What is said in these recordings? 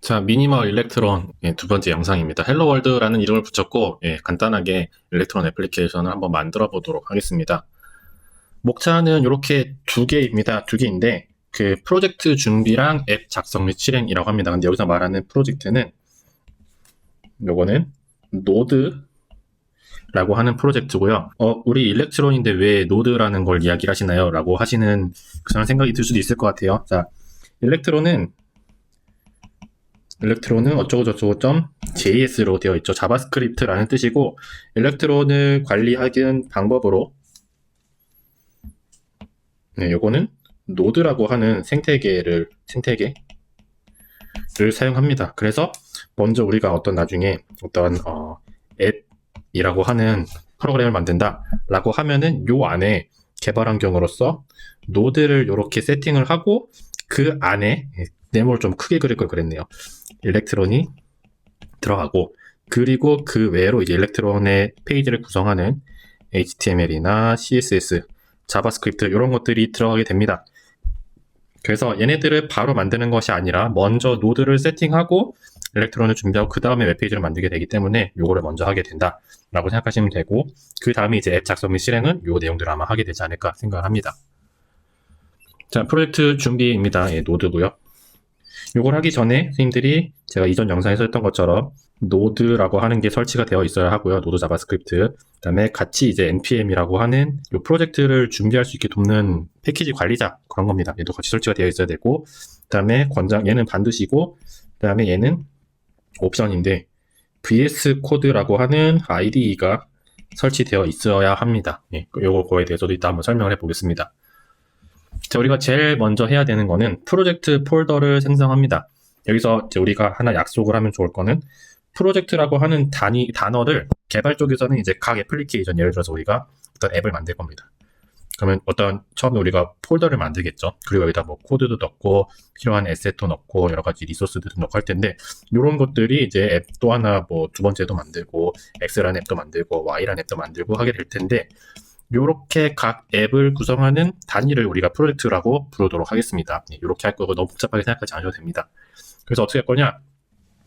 자, 미니멀 일렉트론 두 번째 영상입니다. 헬로 월드라는 이름을 붙였고 간단하게 일렉트론 애플리케이션을 한번 만들어 보도록 하겠습니다. 목차는 이렇게 두 개입니다. 두 개인데 그 프로젝트 준비랑 앱 작성 및 실행이라고 합니다. 근데 여기서 말하는 프로젝트는 요거는 노드라고 하는 프로젝트고요. 우리 일렉트론인데 왜 노드라는 걸 이야기를 하시나요? 라고 하시는 그런 생각이 들 수도 있을 것 같아요. 자, 일렉트론은 어쩌고저쩌고 .js로 되어 있죠. 자바스크립트라는 뜻이고 일렉트론을 관리하는 방법으로 요거는 노드라고 하는 생태계를 사용합니다. 그래서 먼저 우리가 나중에 어떤 앱이라고 하는 프로그램을 만든다 라고 하면은 요 안에 개발 환경으로서 노드를 이렇게 세팅을 하고 그 안에 네모를 좀 크게 그릴 걸 그랬네요. 일렉트론이 들어가고 그리고 그 외로 이제 일렉트론의 페이지를 구성하는 HTML이나 CSS, 자바스크립트 이런 것들이 들어가게 됩니다. 그래서 얘네들을 바로 만드는 것이 아니라 먼저 노드를 세팅하고 일렉트론을 준비하고 그 다음에 웹페이지를 만들게 되기 때문에 요거를 먼저 하게 된다라고 생각하시면 되고 그 다음에 이제 앱 작성 및 실행은 요 내용들을 아마 하게 되지 않을까 생각을 합니다. 자, 프로젝트 준비입니다. 노드고요. 요걸 하기 전에 선생님들이 제가 이전 영상에서 했던 것처럼 노드라고 하는 게 설치가 되어 있어야 하고요. 노드 자바스크립트. 그 다음에 같이 이제 npm이라고 하는 요 프로젝트를 준비할 수 있게 돕는 패키지 관리자 그런 겁니다. 얘도 같이 설치가 되어 있어야 되고 그 다음에 얘는 반드시고 그 다음에 얘는 옵션인데 VS 코드라고 하는 IDE가 설치되어 있어야 합니다. 요거에 대해서도 이따 한번 설명을 해보겠습니다. 자, 우리가 제일 먼저 해야 되는 거는 프로젝트 폴더를 생성합니다. 여기서 이제 우리가 하나 약속을 하면 좋을 거는 프로젝트라고 하는 단어를 개발 쪽에서는 이제 각 애플리케이션, 예를 들어서 우리가 어떤 앱을 만들 겁니다. 그러면 처음에 우리가 폴더를 만들겠죠. 그리고 여기다 뭐 코드도 넣고 필요한 에셋도 넣고 여러 가지 리소스들도 넣고 할 텐데 이런 것들이 이제 앱 또 하나 뭐 두 번째도 만들고 X라는 앱도 만들고 Y라는 앱도 만들고 하게 될 텐데 요렇게 각 앱을 구성하는 단위를 우리가 프로젝트라고 부르도록 하겠습니다. 이렇게 할 거고 너무 복잡하게 생각하지 않으셔도 됩니다. 그래서 어떻게 할 거냐?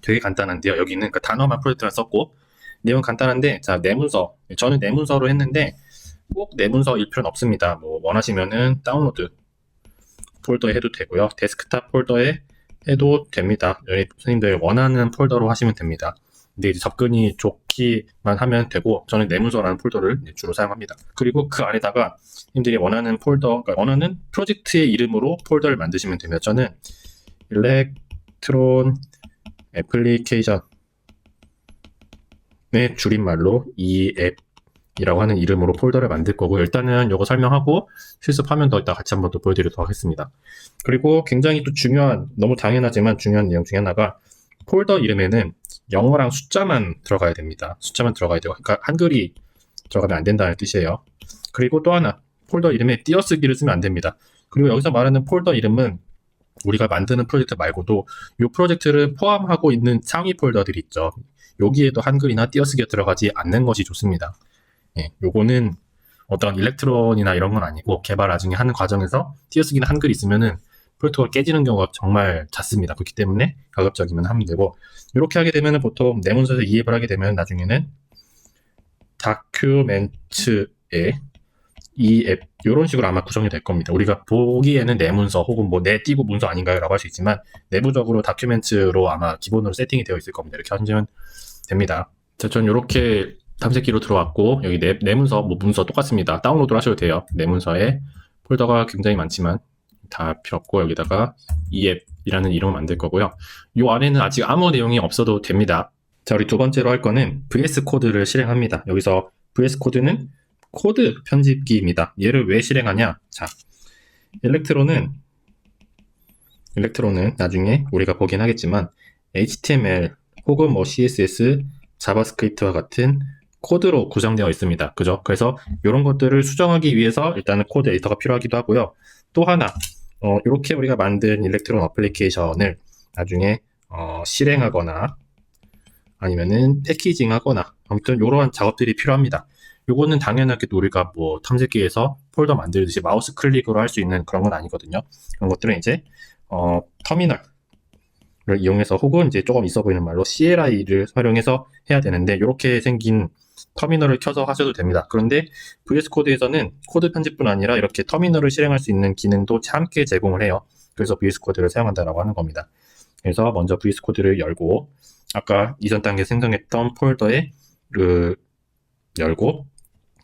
되게 간단한데요. 여기는 그 단어만 프로젝트만 썼고 내용 간단한데 자, 내 문서. 저는 내 문서로 했는데 꼭 내 문서일 필요는 없습니다. 뭐 원하시면은 다운로드 폴더에 해도 되고요. 데스크탑 폴더에 해도 됩니다. 선생님들 원하는 폴더로 하시면 됩니다. 근데 이제 접근이 좋기만 하면 되고 저는 내문서라는 폴더를 주로 사용합니다. 그리고 그 안에다가 님들이 원하는 그러니까 원하는 프로젝트의 이름으로 폴더를 만드시면 되면 저는 일렉트론 애플리케이션의 줄임말로 이 앱이라고 하는 이름으로 폴더를 만들 거고 일단은 이거 설명하고 실습하면 더 이따 같이 한번 더 보여드리도록 하겠습니다. 그리고 굉장히 또 너무 당연하지만 중요한 내용 중에 하나가 폴더 이름에는 영어랑 숫자만 들어가야 됩니다. 숫자만 들어가야 되고, 그러니까 한글이 들어가면 안 된다는 뜻이에요. 그리고 또 하나, 폴더 이름에 띄어쓰기를 쓰면 안 됩니다. 그리고 여기서 말하는 폴더 이름은 우리가 만드는 프로젝트 말고도 이 프로젝트를 포함하고 있는 상위 폴더들이 있죠. 여기에도 한글이나 띄어쓰기가 들어가지 않는 것이 좋습니다. 요거는 어떤 일렉트론이나 이런 건 아니고 개발 나중에 하는 과정에서 띄어쓰기나 한글이 있으면은 프로젝트가 깨지는 경우가 정말 잦습니다. 그렇기 때문에 가급적이면 하면 되고 이렇게 하게 되면 보통 내 문서에서 이앱을 하게 되면 나중에는 다큐멘트에 이 앱 이런 식으로 아마 구성이 될 겁니다. 우리가 보기에는 내 문서 혹은 뭐 내 띄고 문서 아닌가요? 라고 할 수 있지만 내부적으로 다큐멘트로 아마 기본으로 세팅이 되어 있을 겁니다. 이렇게 하시면 됩니다. 자, 전 이렇게 탐색기로 들어왔고 여기 내 문서, 뭐 문서 똑같습니다. 다운로드 하셔도 돼요. 내 문서에 폴더가 굉장히 많지만 다 필요 없고 여기다가 이 앱이라는 이름을 만들 거고요. 이 안에는 아직 아무 내용이 없어도 됩니다. 자, 우리 두 번째로 할 거는 VS 코드를 실행합니다. 여기서 VS 코드는 코드 편집기입니다. 얘를 왜 실행하냐? 자, 일렉트론은 나중에 우리가 보긴 하겠지만 HTML 혹은 뭐 CSS, 자바스크립트와 같은 코드로 구성되어 있습니다. 그죠? 그래서 이런 것들을 수정하기 위해서 일단은 코드 에디터가 필요하기도 하고요. 또 하나, 이렇게 우리가 만든 일렉트론 어플리케이션을 나중에 실행하거나 아니면은 패키징하거나 아무튼 이러한 작업들이 필요합니다. 요거는 당연하게 우리가 뭐 탐색기에서 폴더 만들듯이 마우스 클릭으로 할 수 있는 그런 건 아니거든요. 그런 것들은 이제 터미널 이용해서 혹은 이제 조금 있어 보이는 말로 CLI를 활용해서 해야 되는데 이렇게 생긴 터미널을 켜서 하셔도 됩니다. 그런데 VS 코드에서는 코드 편집뿐 아니라 이렇게 터미널을 실행할 수 있는 기능도 함께 제공을 해요. 그래서 VS 코드를 사용한다라고 하는 겁니다. 그래서 먼저 VS 코드를 열고 아까 이전 단계 생성했던 폴더에 열고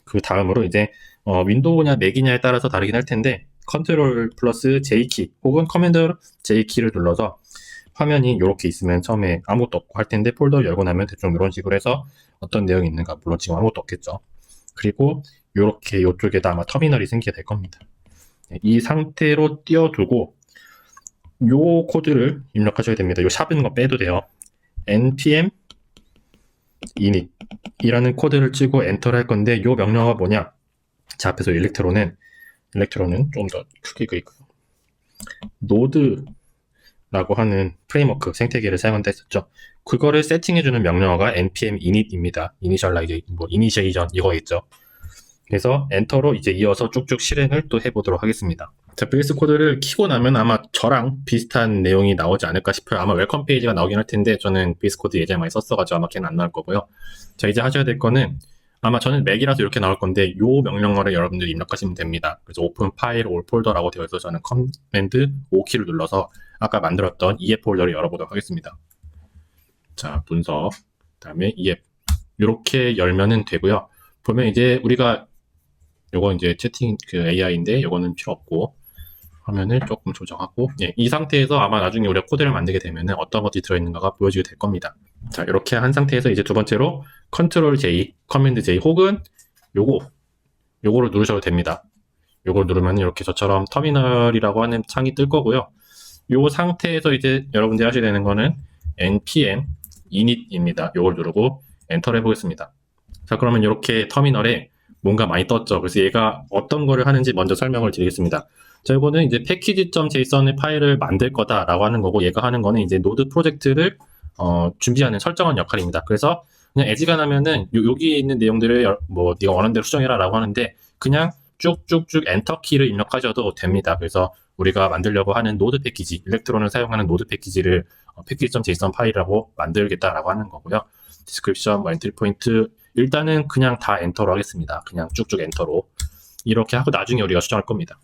그 다음으로 이제 윈도우냐 맥이냐에 따라서 다르긴 할 텐데 컨트롤 플러스 J키 혹은 커맨드 J키를 눌러서 화면이 이렇게 있으면 처음에 아무것도 없고 할 텐데 폴더를 열고 나면 대충 이런 식으로 해서 어떤 내용이 있는가, 물론 지금 아무것도 없겠죠. 그리고 이렇게 이쪽에다 아마 터미널이 생기게 될 겁니다. 이 상태로 띄워두고 요 코드를 입력하셔야 됩니다. 요 샵은 거 빼도 돼요. npm init 이라는 코드를 치고 엔터를 할 건데 요 명령어가 뭐냐? 자, 앞에서 일렉트론은 좀 더 크게 그리고요. 노드라고 하는 프레임워크 생태계를 사용한다 했었죠. 그거를 세팅해주는 명령어가 npm init입니다. 이니셜이전 이거 있죠. 그래서 엔터로 이제 이어서 쭉쭉 실행을 또 해보도록 하겠습니다. 자, VS 코드를 키고 나면 아마 저랑 비슷한 내용이 나오지 않을까 싶어요. 아마 웰컴 페이지가 나오긴 할 텐데 저는 VS 코드 예전에 많이 썼어가지고 아마 걔는 안 나올 거고요. 자, 이제 하셔야 될 거는 아마 저는 맥이라서 이렇게 나올 건데 요 명령어를 여러분들이 입력하시면 됩니다. 그래서 오픈 파일 올 폴더라고 되어 있어서 저는 커맨드 O키를 눌러서 아까 만들었던 EF 폴더를 열어보도록 하겠습니다. 자, 문서, 그다음에 EF 이렇게 열면은 되고요. 보면 이제 우리가 요거 이제 채팅 AI인데 요거는 필요 없고 화면을 조금 조정하고 이 상태에서 아마 나중에 우리가 코드를 만들게 되면은 어떤 것들이 들어있는가가 보여지게 될 겁니다. 자, 이렇게 한 상태에서 이제 두 번째로 컨트롤 J, 커맨드 J 혹은 요거를 누르셔도 됩니다. 요걸 누르면 이렇게 저처럼 터미널이라고 하는 창이 뜰 거고요. 요 상태에서 이제 여러분들이 하셔야 되는 거는 npm init입니다. 요걸 누르고 엔터를 해보겠습니다. 자, 그러면 이렇게 터미널에 뭔가 많이 떴죠. 그래서 얘가 어떤 거를 하는지 먼저 설명을 드리겠습니다. 자, 이거는 이제 package.json의 파일을 만들 거다라고 하는 거고, 얘가 하는 거는 이제 노드 프로젝트를 준비하는 설정한 역할입니다. 그래서 그냥 애지간하면은 여기 있는 내용들을 뭐 네가 원하는 대로 수정해라라고 하는데 그냥 쭉쭉쭉 엔터 키를 입력하셔도 됩니다. 그래서 우리가 만들려고 하는 노드 패키지, 일렉트론을 사용하는 노드 패키지를 package.json 파일이라고 만들겠다라고 하는 거고요. 디스크립션, 뭐 엔트리 포인트 일단은 그냥 다 엔터로 하겠습니다. 그냥 쭉쭉 엔터로 이렇게 하고 나중에 우리가 수정할 겁니다.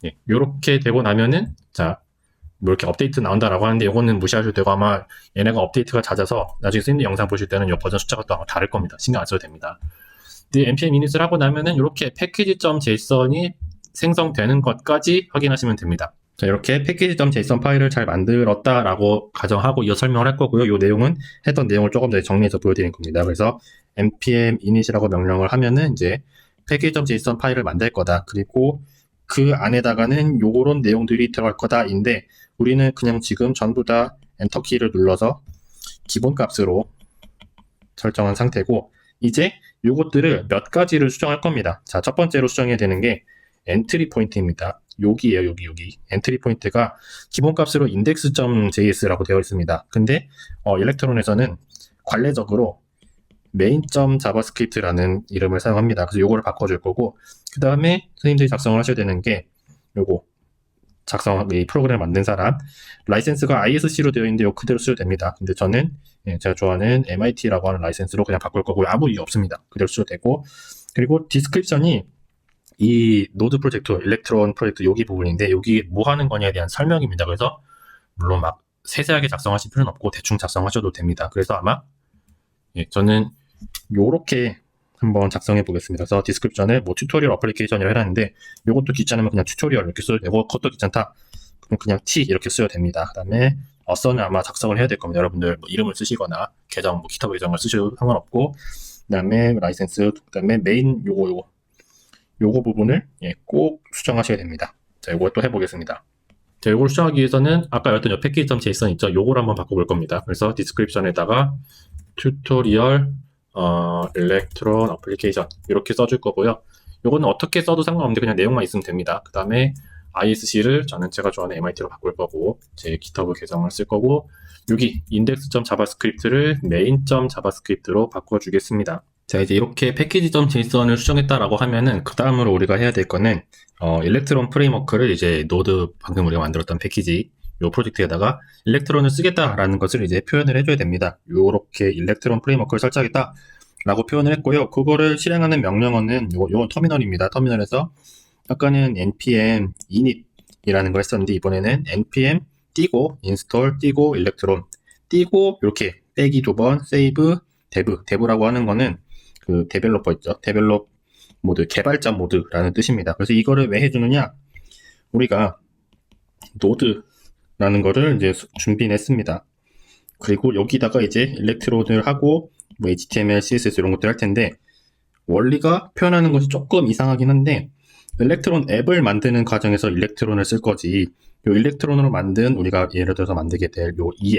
예, 이렇게 되고 나면은 자, 뭐 이렇게 업데이트 나온다라고 하는데 이거는 무시하셔도 되고 아마 얘네가 업데이트가 잦아서 나중에 쓰이는 영상 보실 때는 이 버전 숫자가 또 아마 다를 겁니다. 신경 안 써도 됩니다. 근데 npm init을 하고 나면은 이렇게 package.json이 생성되는 것까지 확인하시면 됩니다. 자, 이렇게 package.json 파일을 잘 만들었다라고 가정하고 이어 설명을 할 거고요. 이 내용은 했던 내용을 조금 더 정리해서 보여드리는 겁니다. 그래서 npm init이라고 명령을 하면은 이제 package.json 파일을 만들 거다. 그리고 그 안에다가는 요런 내용들이 들어갈 거다인데 우리는 그냥 지금 전부 다 엔터 키를 눌러서 기본 값으로 설정한 상태고 이제 요것들을 몇 가지를 수정할 겁니다. 자, 첫 번째로 수정해야 되는 게 엔트리 포인트입니다. 여기에요, 여기. 엔트리 포인트가 기본 값으로 index.js라고 되어 있습니다. 근데 일렉트론에서는 관례적으로 main.javascript라는 이름을 사용합니다. 그래서 요거를 바꿔줄 거고 그 다음에 선생님들이 작성을 하셔야 되는 게 요거 이 프로그램을 만든 사람 라이센스가 ISC로 되어 있는데 요 그대로 쓰셔도 됩니다. 근데 저는 제가 좋아하는 MIT라고 하는 라이센스로 그냥 바꿀 거고 아무 이유 없습니다. 그대로 쓰셔도 되고 그리고 디스크립션이 이 노드 프로젝트, 일렉트론 프로젝트 여기 부분인데 여기 뭐 하는 거냐에 대한 설명입니다. 그래서 물론 막 세세하게 작성하실 필요는 없고 대충 작성하셔도 됩니다. 그래서 아마 저는 요렇게 한번 작성해 보겠습니다. 그래서 디스크립션을 뭐 튜토리얼 어플리케이션이라고 해놨는데 요것도 귀찮으면 그냥 튜토리얼 이렇게 써도 되고 그것도 귀찮다 그럼 그냥 T 이렇게 써도 됩니다. 그 다음에 어서는 아마 작성을 해야 될 겁니다. 여러분들 뭐 이름을 쓰시거나 계정 뭐 기타 계정을 쓰셔도 상관없고 그 다음에 라이센스 그 다음에 메인 요거 부분을 꼭 수정하셔야 됩니다. 자, 요걸 또 해보겠습니다. 자, 요걸 수정하기 위해서는 아까 열었던 package.json 있죠? 요걸 한번 바꿔볼 겁니다. 그래서 디스크립션에다가 튜토리얼 일렉트론 어플리케이션 이렇게 써줄 거고요. 요거는 어떻게 써도 상관없는데 그냥 내용만 있으면 됩니다. 그 다음에 ISC를 저는 제가 좋아하는 MIT로 바꿀 거고 제 GitHub 계정을 쓸 거고 여기 index.javascript를 main.javascript로 바꿔주겠습니다. 자, 이제 이렇게 package.json을 수정했다라고 하면은 그 다음으로 우리가 해야 될 거는 일렉트론 프레임워크를 이제 노드 방금 우리가 만들었던 패키지 요 프로젝트에다가 일렉트론을 쓰겠다라는 것을 이제 표현을 해줘야 됩니다. 요렇게 일렉트론 프레임워크를 설정하겠다 라고 표현을 했고요. 그거를 실행하는 명령어는 요 터미널입니다. 터미널에서 아까는 npm init이라는 걸 했었는데 이번에는 npm 띄고 install 띄고 일렉트론 띄고 이렇게 빼기 2번 save dev라고 하는 거는 그 데벨로퍼 있죠. 데벨롭 모드, 개발자 모드라는 뜻입니다. 그래서 이거를 왜 해주느냐? 우리가 노드라는 거를 이제 준비했습니다. 그리고 여기다가 이제 일렉트론을 하고 뭐 HTML, CSS 이런 것들 할 텐데 원리가 표현하는 것이 조금 이상하긴 한데 일렉트론 앱을 만드는 과정에서 일렉트론을 쓸 거지 요 일렉트론으로 만든 우리가 예를 들어서 만들게 될 요 이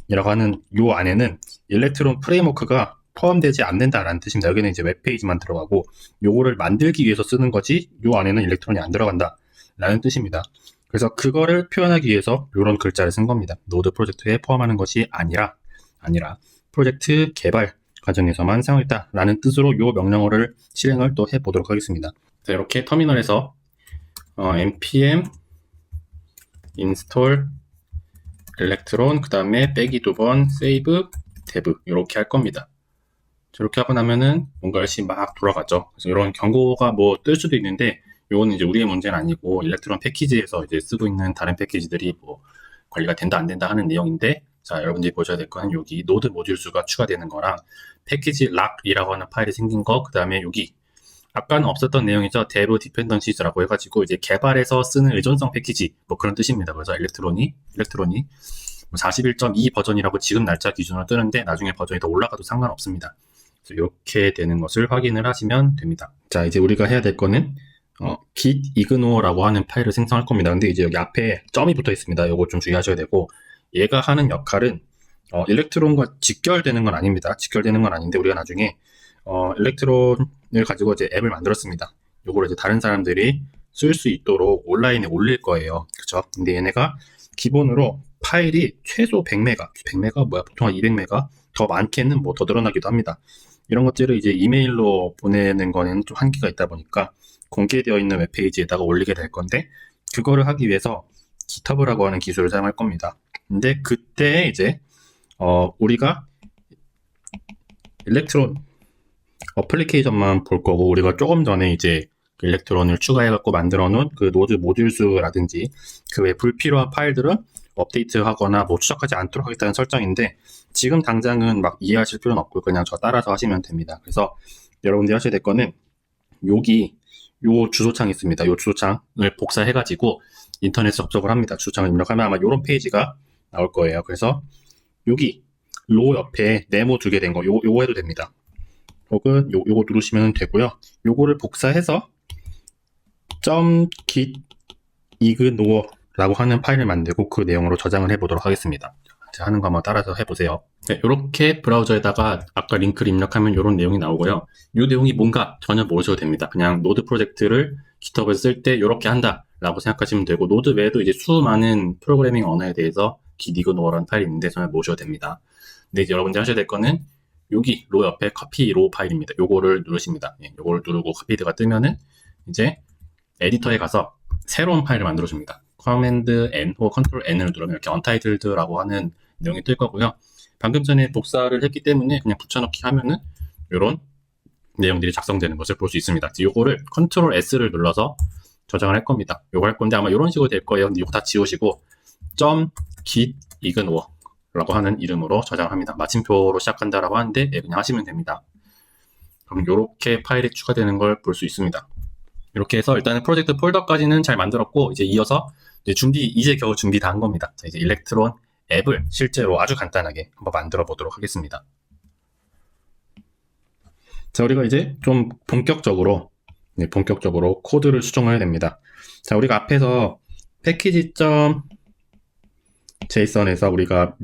앱이라고 하는 요 안에는 일렉트론 프레임워크가 포함되지 않는다라는 뜻입니다. 여기는 이제 웹페이지만 들어가고 요거를 만들기 위해서 쓰는 거지 요 안에는 일렉트론이 안 들어간다 라는 뜻입니다. 그래서 그거를 표현하기 위해서 이런 글자를 쓴 겁니다. 노드 프로젝트에 포함하는 것이 아니라 프로젝트 개발 과정에서만 사용했다라는 뜻으로 이 명령어를 실행을 또 해보도록 하겠습니다. 자, 이렇게 터미널에서 npm install electron 그 다음에 빼기 2번 save dev 이렇게 할 겁니다. 저렇게 하고 나면은 뭔가 열심히 막 돌아가죠. 그래서 이런 경고가 뭐 뜰 수도 있는데 이거는 이제 우리의 문제는 아니고 일렉트론 패키지에서 이제 쓰고 있는 다른 패키지들이 뭐 관리가 된다 안 된다 하는 내용인데 자 여러분들이 보셔야 될 거는 여기 노드 모듈 수가 추가되는 거랑 패키지 락이라고 하는 파일이 생긴 거 그 다음에 여기 아까는 없었던 내용이죠. dev dependencies라고 해가지고 이제 개발에서 쓰는 의존성 패키지 뭐 그런 뜻입니다. 그래서 일렉트론이 41.2 버전이라고 지금 날짜 기준으로 뜨는데 나중에 버전이 더 올라가도 상관없습니다. 그래서 이렇게 되는 것을 확인을 하시면 됩니다. 자 이제 우리가 해야 될 거는 git ignore라고 하는 파일을 생성할 겁니다. 근데 이제 여기 앞에 점이 붙어 있습니다. 이거 좀 주의하셔야 되고 얘가 하는 역할은 일렉트론과 직결되는 건 아닙니다. 직결되는 건 아닌데 우리가 나중에 일렉트론을 가지고 이제 앱을 만들었습니다. 요거를 이제 다른 사람들이 쓸 수 있도록 온라인에 올릴 거예요. 그쵸? 근데 얘네가 기본으로 파일이 최소 100메가 뭐야? 보통 한 200메가 더 많게는 뭐 더 늘어나기도 합니다. 이런 것들을 이제 이메일로 보내는 거는 좀 한계가 있다 보니까 공개되어 있는 웹페이지에다가 올리게 될 건데 그거를 하기 위해서 GitHub라고 하는 기술을 사용할 겁니다. 근데 그때 이제 우리가 일렉트론 어플리케이션만 볼 거고 우리가 조금 전에 이제 그 일렉트론을 추가해갖고 만들어 놓은 그 노드 모듈 수라든지 그 외 불필요한 파일들은 업데이트하거나 뭐 추적하지 않도록 하겠다는 설정인데 지금 당장은 막 이해하실 필요는 없고 그냥 저 따라서 하시면 됩니다. 그래서 여러분들이 하셔야 될 거는 여기 요 주소창이 있습니다. 요 주소창을 복사해가지고 인터넷에 접속을 합니다. 주소창을 입력하면 아마 요런 페이지가 나올 거예요. 그래서 여기 로 옆에 네모 두개 된 거 요거 해도 됩니다. 혹은 요거 누르시면 되고요. 요거를 복사해서 .git ignore 라고 하는 파일을 만들고 그 내용으로 저장을 해보도록 하겠습니다. 제가 하는 거 한번 따라서 해보세요. 네, 이렇게 브라우저에다가 아까 링크를 입력하면 이런 내용이 나오고요. 이 내용이 뭔가 전혀 모르셔도 됩니다. 그냥 노드 프로젝트를 GitHub에서 쓸 때 이렇게 한다 라고 생각하시면 되고 노드 외에도 이제 수많은 프로그래밍 언어에 대해서 git ignore라는 파일이 있는데 전혀 모르셔도 됩니다. 근데 이제 여러분들이 하셔야 될 거는 여기 로 옆에 copy 로 파일입니다. 요거를 누르십니다. 예, 요거를 누르고 copied가 뜨면은 이제 에디터에 가서 새로운 파일을 만들어 줍니다. command N 혹은 control N을 누르면 이렇게 untitled라고 하는 내용이 뜰 거고요. 방금 전에 복사를 했기 때문에 그냥 붙여넣기 하면은 이런 내용들이 작성되는 것을 볼 수 있습니다. 요거를 컨트롤 S를 눌러서 저장을 할 겁니다. 요거 할 건데 아마 이런 식으로 될 거예요. 근데 요거 다 지우시고 .git ignore 라고 하는 이름으로 저장을 합니다. 마침표로 시작한다라고 하는데 그냥 하시면 됩니다. 그럼 요렇게 파일이 추가되는 걸 볼 수 있습니다. 이렇게 해서 일단은 프로젝트 폴더까지는 잘 만들었고 이제 이어서 이제 겨우 준비 다 한 겁니다. 자, 이제 일렉트론 앱을 실제로 아주 간단하게 한번 만들어 보도록 하겠습니다. 자, 우리가 이제 좀 본격적으로 코드를 수정해야 됩니다. 자, 우리가 앞에서 package.json에서 우리가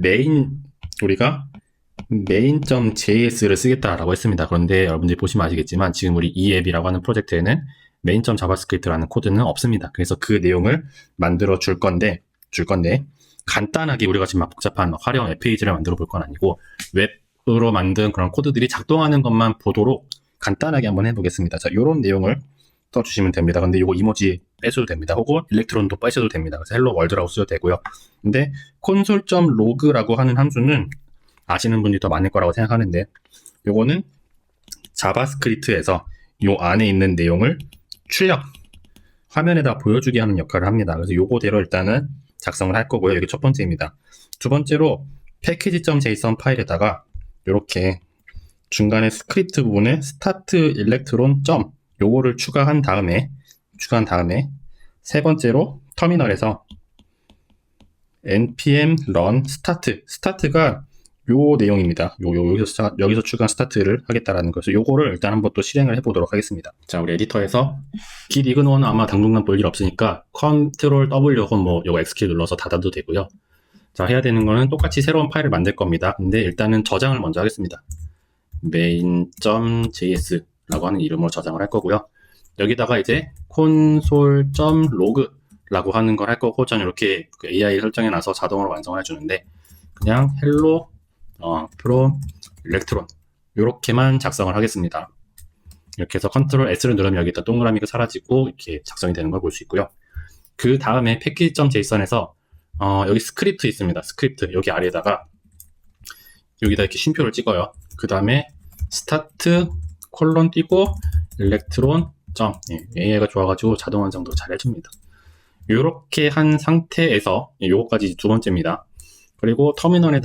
main.js를 쓰겠다라고 했습니다. 그런데 여러분들이 보시면 아시겠지만 지금 우리 이 앱이라고 하는 프로젝트에는 main.javascript라는 코드는 없습니다. 그래서 그 내용을 만들어 줄 건데 간단하게 우리가 지금 막 복잡한 화려한 웹페이지를 만들어 볼 건 아니고 웹으로 만든 그런 코드들이 작동하는 것만 보도록 간단하게 한번 해보겠습니다. 자, 이런 내용을 써주시면 됩니다. 근데 이거 이모지 빼셔도 됩니다. 혹은 일렉트론도 빼셔도 됩니다. 그래서 헬로 월드라고 쓰셔도 되고요. 근데 console.log라고 하는 함수는 아시는 분들이 더 많을 거라고 생각하는데, 요거는 자바스크립트에서 요 안에 있는 내용을 출력, 화면에다 보여주게 하는 역할을 합니다. 그래서 요거대로 일단은 작성을 할 거고요. 여기 첫 번째입니다. 두 번째로 package.json 파일에다가 이렇게 중간에 스크립트 부분에 start electron. 요거를 추가한 다음에 세 번째로 터미널에서 npm run start가 요 내용입니다. 여기서 추가한 스타트를 하겠다라는 것을, 요거를 일단 한번 또 실행을 해보도록 하겠습니다. 자, 우리 에디터에서 git ign오는 아마 당분간 볼 일 없으니까 Ctrl W 혹은 뭐 요거 X키 눌러서 닫아도 되고요. 자, 해야 되는 거는 똑같이 새로운 파일을 만들 겁니다. 근데 일단은 저장을 먼저 하겠습니다. main.js라고 하는 이름으로 저장을 할 거고요. 여기다가 이제 console.log라고 하는 걸 할 거고, 저는 이렇게 AI 설정해 놔서 자동으로 완성을 해주는데, 그냥 hello from electron 이렇게만 작성을 하겠습니다. 이렇게 해서 Ctrl S를 누르면 여기다 동그라미가 사라지고 이렇게 작성이 되는 걸 볼 수 있고요. 그 다음에 package.json에서 여기 스크립트 있습니다. 스크립트 여기 아래에다가 여기다 이렇게 쉼표를 찍어요. 그 다음에 start 콜론 띄고 electron. AI가 좋아가지고 자동 완성도 잘 해줍니다. 이렇게 한 상태에서 요거까지 두 번째입니다. 그리고 터미널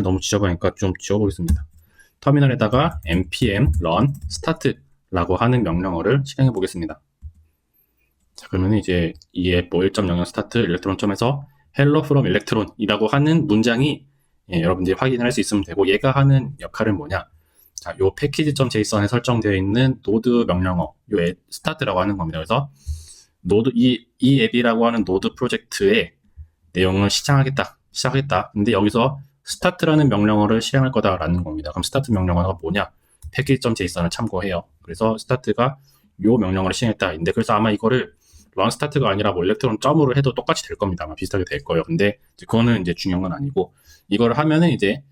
너무 지저분하니까 좀 지워보겠습니다. 터미널에다가 npm run start라고 하는 명령어를 실행해 보겠습니다. 자, 그러면 이제 이 앱 1.00 start electron.에서 hello from electron 이라고 하는 문장이 여러분들이 확인을 할 수 있으면 되고, 얘가 하는 역할은 뭐냐? 자, 요 package.json에 설정되어 있는 노드 명령어, 요 start라고 하는 겁니다. 그래서 노드 이 앱이라고 하는 노드 프로젝트의 내용을 시작하겠다. 근데 여기서 start라는 명령어를 실행할 거다라는 겁니다. 그럼 start 명령어가 뭐냐? package.json을 참고해요. 그래서 start가 요 명령어를 실행했다인데, 그래서 아마 이거를 run start가 아니라 뭐 electron 점으로 해도 똑같이 될 겁니다. 아마 비슷하게 될 거예요. 근데 그거는 이제 중요한 건 아니고, 이거를 하면은 이제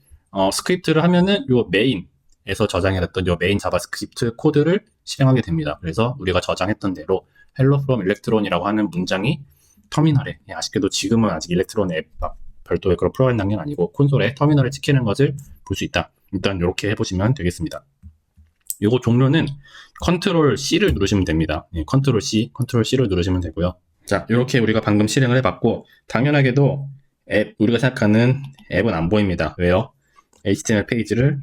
스크립트를 하면은 요 메인에서 저장해뒀던 요 메인 자바스크립트 코드를 실행하게 됩니다. 그래서 우리가 저장했던 대로 hello from electron이라고 하는 문장이 터미널에, 아쉽게도 지금은 아직 일렉트론 앱 별도의 그런 프로그램 단계는 아니고 콘솔에 터미널에 찍히는 것을 볼 수 있다. 일단 이렇게 해보시면 되겠습니다. 요거 종료는 컨트롤 C를 누르시면 됩니다. 컨트롤 C를 누르시면 되고요. 자, 이렇게 우리가 방금 실행을 해봤고, 당연하게도 우리가 생각하는 앱은 안 보입니다. 왜요? HTML 페이지를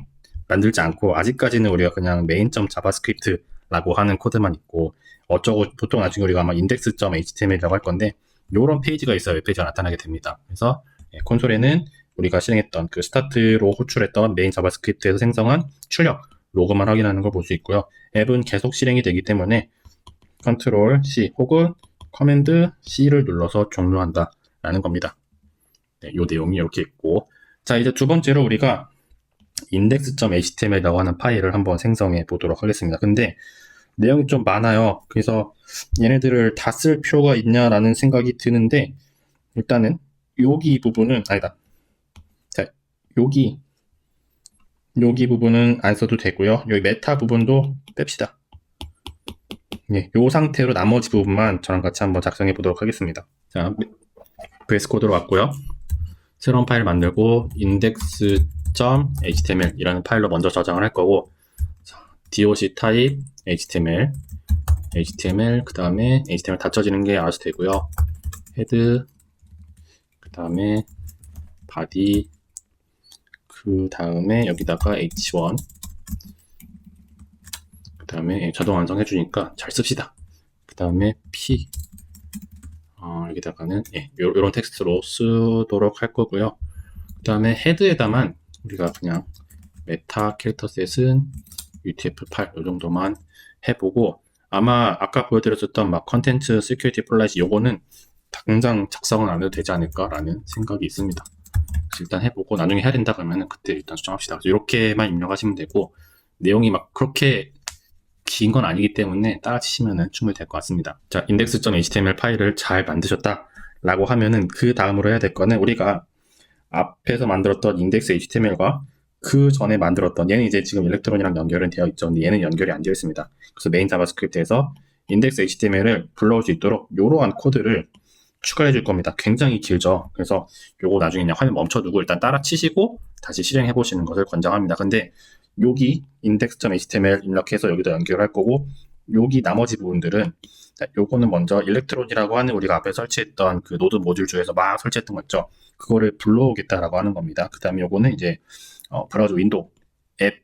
만들지 않고 아직까지는 우리가 그냥 main.javascript라고 하는 코드만 있고, 어쩌고 보통 나중에 우리가 아마 index.html이라고 할 건데, 요런 페이지가 있어야 웹페이지가 나타나게 됩니다. 그래서 콘솔에는 우리가 실행했던 그 스타트로 호출했던 메인 자바스크립트에서 생성한 출력 로그만 확인하는 걸 볼 수 있고요. 앱은 계속 실행이 되기 때문에 컨트롤 C 혹은 커맨드 C를 눌러서 종료한다 라는 겁니다. 요 내용이 이렇게 있고, 자, 이제 두 번째로 우리가 index.html이라고 하는 파일을 한번 생성해 보도록 하겠습니다. 근데 내용이 좀 많아요. 그래서 얘네들을 다 쓸 필요가 있냐라는 생각이 드는데, 일단은 여기 부분은 아니다. 자, 여기 부분은 안 써도 되고요. 여기 메타 부분도 뺍시다. 요 상태로 나머지 부분만 저랑 같이 한번 작성해 보도록 하겠습니다. 자, VS 코드로 왔고요. 새로운 파일 만들고 index.html 이라는 파일로 먼저 저장을 할 거고, doc type html 그 다음에 html 닫혀지는 게 알아서 되고요. 헤드, 그 다음에 body, 그 다음에 여기다가 h1, 그 다음에 자동 완성해 주니까 잘 씁시다. 그 다음에 p, 여기다가는 이런 텍스트로 쓰도록 할 거고요. 그 다음에 헤드에다만 우리가 그냥 메타 캐릭터셋은 utf8 이 정도만 해보고, 아마 아까 보여드렸었던 막 컨텐츠 시큐리티 플라이시 요거는 당장 작성은 안 해도 되지 않을까라는 생각이 있습니다. 일단 해보고 나중에 해야 된다 그러면 그때 일단 수정합시다. 그래서 이렇게만 입력하시면 되고, 내용이 막 그렇게 긴 건 아니기 때문에 따라치시면 충분히 될 것 같습니다. 자, index.html 파일을 잘 만드셨다 라고 하면은 그 다음으로 해야 될 거는, 우리가 앞에서 만들었던 index.html과 그 전에 만들었던, 얘는 이제 지금 일렉트론이랑 연결은 되어 있죠. 근데 얘는 연결이 안 되어 있습니다. 그래서 메인 자바스크립트에서 index HTML을 불러올 수 있도록 이러한 코드를 추가해 줄 겁니다. 굉장히 길죠. 그래서 요거 나중에 그냥 화면 멈춰두고 일단 따라 치시고 다시 실행해 보시는 것을 권장합니다. 근데 여기 index.html 이렇게 해서 여기다 연결할 거고, 여기 나머지 부분들은, 요거는 먼저 일렉트론이라고 하는 우리가 앞에 설치했던 그 노드 모듈 중에서 막 설치했던 거 있죠. 그거를 불러오겠다라고 하는 겁니다. 그 다음에 요거는 이제 브라우저 윈도우 앱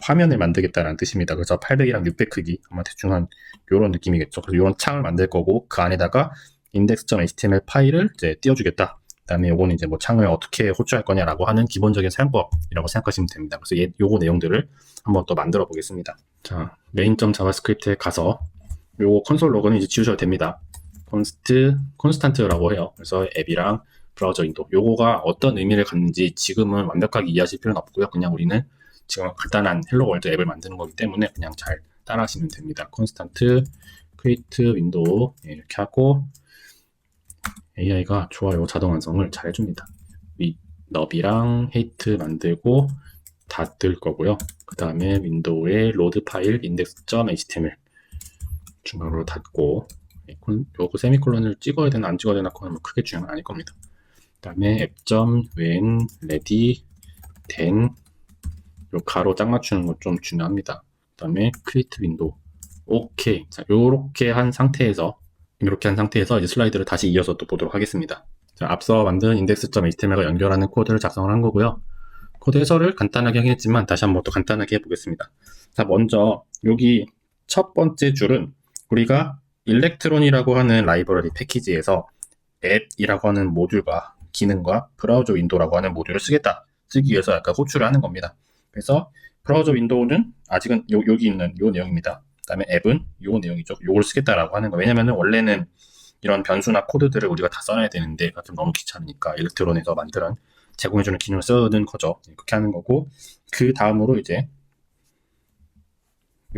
화면을 만들겠다라는 뜻입니다. 그래서 800이랑 600 크기, 아마 대충 한 요런 느낌이겠죠. 그래서 요런 창을 만들 거고, 그 안에다가 index.html 파일을 이제 띄워주겠다. 그 다음에 요거는 이제 뭐 창을 어떻게 호출할 거냐라고 하는 기본적인 사용법이라고 생각하시면 됩니다. 그래서 요거 내용들을 한번 또 만들어 보겠습니다. 자, main.javascript에 가서 요거 콘솔 로그는 이제 지우셔도 됩니다. 콘스탄트라고 해요. 그래서 앱이랑 브라우저 윈도우, 요거가 어떤 의미를 갖는지 지금은 완벽하게 이해하실 필요는 없고요. 그냥 우리는 지금 간단한 헬로 월드 앱을 만드는 거기 때문에 그냥 잘 따라하시면 됩니다. 콘스탄트 create 윈도우 이렇게 하고, AI가 좋아요 자동 완성을 잘 해줍니다. 너비랑 헤이트 만들고 닫을 거고요. 그 다음에 윈도우의 로드 파일 index.html 중괄호로 닫고, 요거 세미콜론을 찍어야 되나 안 찍어야 되나 그건 뭐 크게 중요한 건 아닐 겁니다. 그 다음에 app.when ready then 요 가로 짝 맞추는 거 좀 중요합니다. 그 다음에 create 윈도우. 오케이. 자, 요렇게 한 상태에서 이제 슬라이드를 다시 이어서 또 보도록 하겠습니다. 자, 앞서 만든 index.html과 연결하는 코드를 작성을 한 거고요. 코드 해설을 간단하게 하긴 했지만 다시 한번 또 간단하게 해보겠습니다. 자, 먼저 여기 첫 번째 줄은 우리가 일렉트론이라고 하는 라이브러리 패키지에서 앱이라고 하는 모듈과 기능과 브라우저 윈도우라고 하는 모듈을 쓰기 위해서 약간 호출을 하는 겁니다. 그래서 브라우저 윈도우는 아직은 여기 있는 요 내용입니다. 그 다음에 앱은 요 내용이죠. 요걸 쓰겠다라고 하는 거. 왜냐면은 원래는 이런 변수나 코드들을 우리가 다 써놔야 되는데 가끔 너무 귀찮으니까 일렉트론에서 만드는 제공해주는 기능을 쓰는 거죠. 그렇게 하는 거고, 그 다음으로 이제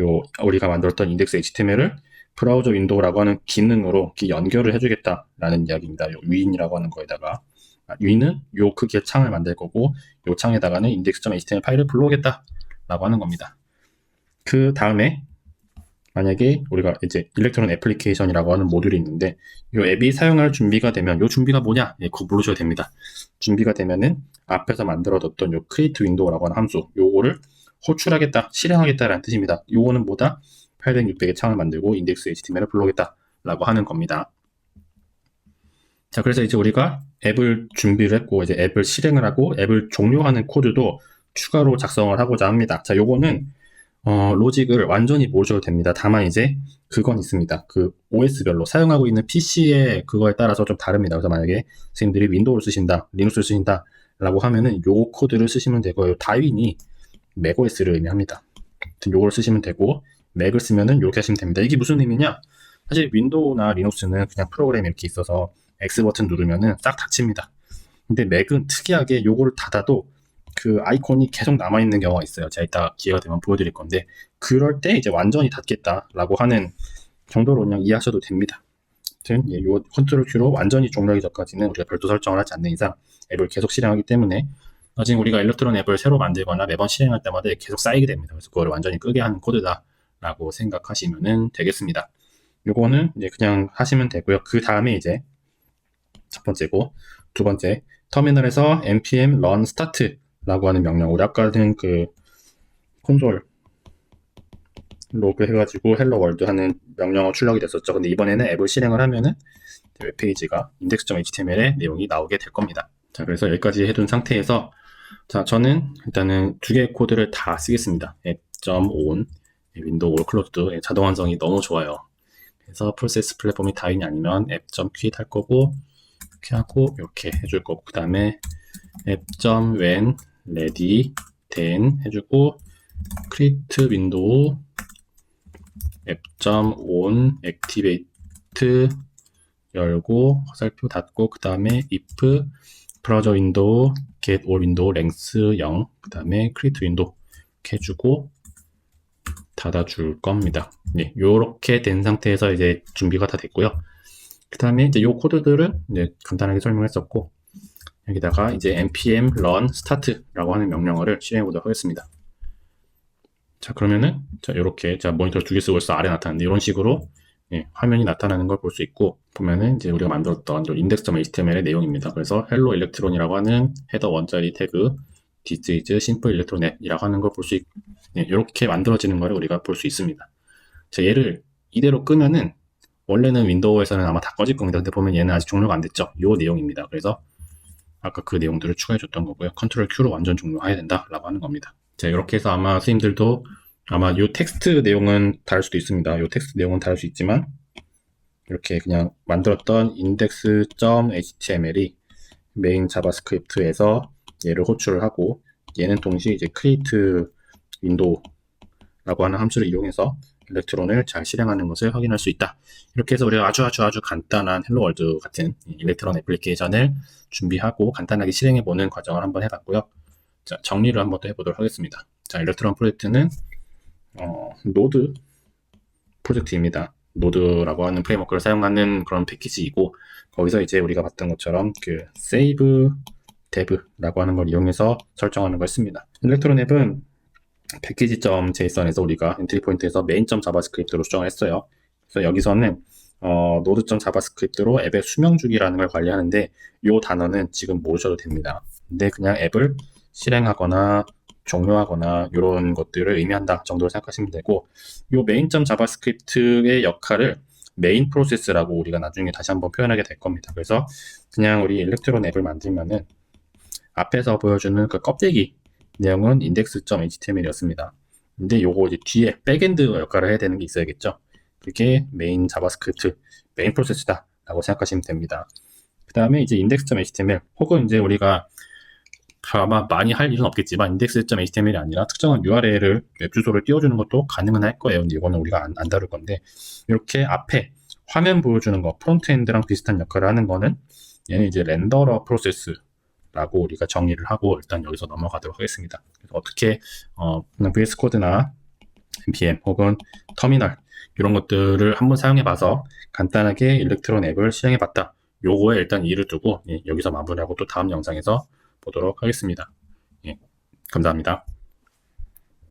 요 우리가 만들었던 index HTML을 브라우저 윈도우라고 하는 기능으로 연결을 해주겠다라는 이야기입니다. 요 윈이라고 하는 거에다가 윈은 요 크기의 창을 만들 거고, 요 창에다가는 index.html 파일을 불러오겠다라고 하는 겁니다. 그 다음에 만약에 우리가 이제 일렉트론 애플리케이션이라고 하는 모듈이 있는데, 이 앱이 사용할 준비가 되면, 이 준비가 뭐냐? 예, 그거 모르셔도 됩니다. 준비가 되면은 앞에서 만들어뒀던 요 create window라고 하는 함수, 요거를 호출하겠다, 실행하겠다라는 뜻입니다. 요거는 뭐다? 800, 600의 창을 만들고 index HTML을 불러오겠다라고 하는 겁니다. 자, 그래서 이제 우리가 앱을 준비를 했고, 이제 앱을 실행을 하고, 앱을 종료하는 코드도 추가로 작성을 하고자 합니다. 자, 요거는 로직을 완전히 모르셔도 됩니다. 다만 이제 그건 있습니다. 그 OS별로 사용하고 있는 PC의 그거에 따라서 좀 다릅니다. 그래서 만약에 선생님들이 윈도우를 쓰신다, 리눅스를 쓰신다 라고 하면은 요 코드를 쓰시면 되고요. 다윈이 맥OS를 의미합니다. 요걸 쓰시면 되고, 맥을 쓰면은 이렇게 하시면 됩니다. 이게 무슨 의미냐? 사실 윈도우나 리눅스는 그냥 프로그램이 이렇게 있어서 X 버튼 누르면은 싹 닫힙니다. 근데 맥은 특이하게 요거를 닫아도 그 아이콘이 계속 남아있는 경우가 있어요. 제가 이따 기회가 되면 보여드릴 건데, 그럴 때 이제 완전히 닫겠다라고 하는 정도로 그냥 이해하셔도 됩니다. 아무튼 이 컨트롤 Q로 완전히 종료하기 전까지는 우리가 별도 설정을 하지 않는 이상 앱을 계속 실행하기 때문에 나중에 우리가 일렉트론 앱을 새로 만들거나 매번 실행할 때마다 계속 쌓이게 됩니다. 그래서 그거를 완전히 끄게 하는 코드다라고 생각하시면 되겠습니다. 요거는 이제 그냥 하시면 되고요. 그 다음에 이제 첫 번째고, 두 번째 터미널에서 npm run start 라고 하는 명령, 우리 아까는 그 콘솔 로그 해가지고 헬로 월드 하는 명령어 출력이 됐었죠. 근데 이번에는 앱을 실행을 하면은 웹페이지가 index.html의 내용이 나오게 될 겁니다. 자, 그래서 여기까지 해둔 상태에서, 자, 저는 일단은 두 개의 코드를 다 쓰겠습니다. app.on 윈도우 올 클로즈드 자동 완성이 너무 좋아요. 그래서 프로세스 플랫폼이 다윈이 아니면 app.create 할 거고, 이렇게 하고 이렇게 해줄 거고, 그 다음에 app.when ready then 해주고, create window app.on activate 열고 화살표 닫고, 그 다음에 if browser window get all window length 0, 그 다음에 create window 이렇게 해주고 닫아줄 겁니다. 네, 요렇게 된 상태에서 이제 준비가 다 됐고요. 그 다음에 이제 요 코드들은 이제 간단하게 설명했었고, 여기다가 이제 npm run start라고 하는 명령어를 실행해 보도록 하겠습니다. 자, 그러면은, 자, 이렇게, 자, 모니터를 두 개 쓰고 있어. 아래 나타나는데, 이런 식으로, 화면이 나타나는 걸 볼 수 있고, 보면은, 이제 우리가 만들었던 index.html의 내용입니다. 그래서, hello electron이라고 하는 헤더 원자리 태그, this is simple electron app이라고 하는 걸 볼 수 있고, 이렇게 만들어지는 걸 우리가 볼 수 있습니다. 자, 얘를 이대로 끄면은, 원래는 윈도우에서는 아마 다 꺼질 겁니다. 근데 보면 얘는 아직 종료가 안 됐죠. 요 내용입니다. 그래서, 아까 그 내용들을 추가해 줬던 거고요. 컨트롤 Q로 완전 종료해야 된다라고 하는 겁니다. 자, 이렇게 해서 아마 선생님들도 아마 요 텍스트 내용은 다를 수도 있습니다. 요 텍스트 내용은 다를 수 있지만 이렇게 그냥 만들었던 index.html이 메인 자바스크립트에서 얘를 호출을 하고 얘는 동시에 이제 create window라고 하는 함수를 이용해서 일렉트론을 잘 실행하는 것을 확인할 수 있다. 이렇게 해서 우리가 아주 간단한 헬로월드 같은 일렉트론 애플리케이션을 준비하고 간단하게 실행해보는 과정을 한번 해봤고요. 자, 정리를 한번 더 해보도록 하겠습니다. 자, 일렉트론 프로젝트는 노드 프로젝트입니다. 노드라고 하는 프레임워크를 사용하는 그런 패키지이고 거기서 이제 우리가 봤던 것처럼 그 save dev라고 하는 걸 이용해서 설정하는 걸 씁니다. 일렉트론 앱은 패키지.json에서 우리가 엔트리 포인트에서 main.javascript로 수정을 했어요. 그래서 여기서는 node.javascript로 앱의 수명 주기라는 걸 관리하는데 이 단어는 지금 모르셔도 됩니다. 근데 그냥 앱을 실행하거나 종료하거나 이런 것들을 의미한다 정도로 생각하시면 되고 이 main.javascript의 역할을 메인 프로세스라고 우리가 나중에 다시 한번 표현하게 될 겁니다. 그래서 그냥 우리 일렉트론 앱을 만들면은 앞에서 보여주는 그 껍데기 내용은 index.html이었습니다. 근데 요거 이제 뒤에 백엔드 역할을 해야 되는 게 있어야겠죠. 그게 메인 자바스크립트, 메인 프로세스다 라고 생각하시면 됩니다. 그 다음에 이제 index.html 혹은 이제 우리가 아마 많이 할 일은 없겠지만 index.html이 아니라 특정한 URL을 웹 주소를 띄워주는 것도 가능은 할 거예요. 근데 이거는 우리가 안 다룰 건데 이렇게 앞에 화면 보여주는 거 프론트엔드랑 비슷한 역할을 하는 거는 얘는 이제 렌더러 프로세스 라고 우리가 정의를 하고 일단 여기서 넘어가도록 하겠습니다. 그래서 어떻게 그냥 VS 코드나 npm 혹은 터미널 이런 것들을 한번 사용해봐서 간단하게 일렉트론 앱을 실행해봤다. 요거에 일단 이를 두고 여기서 마무리하고 또 다음 영상에서 보도록 하겠습니다. 감사합니다.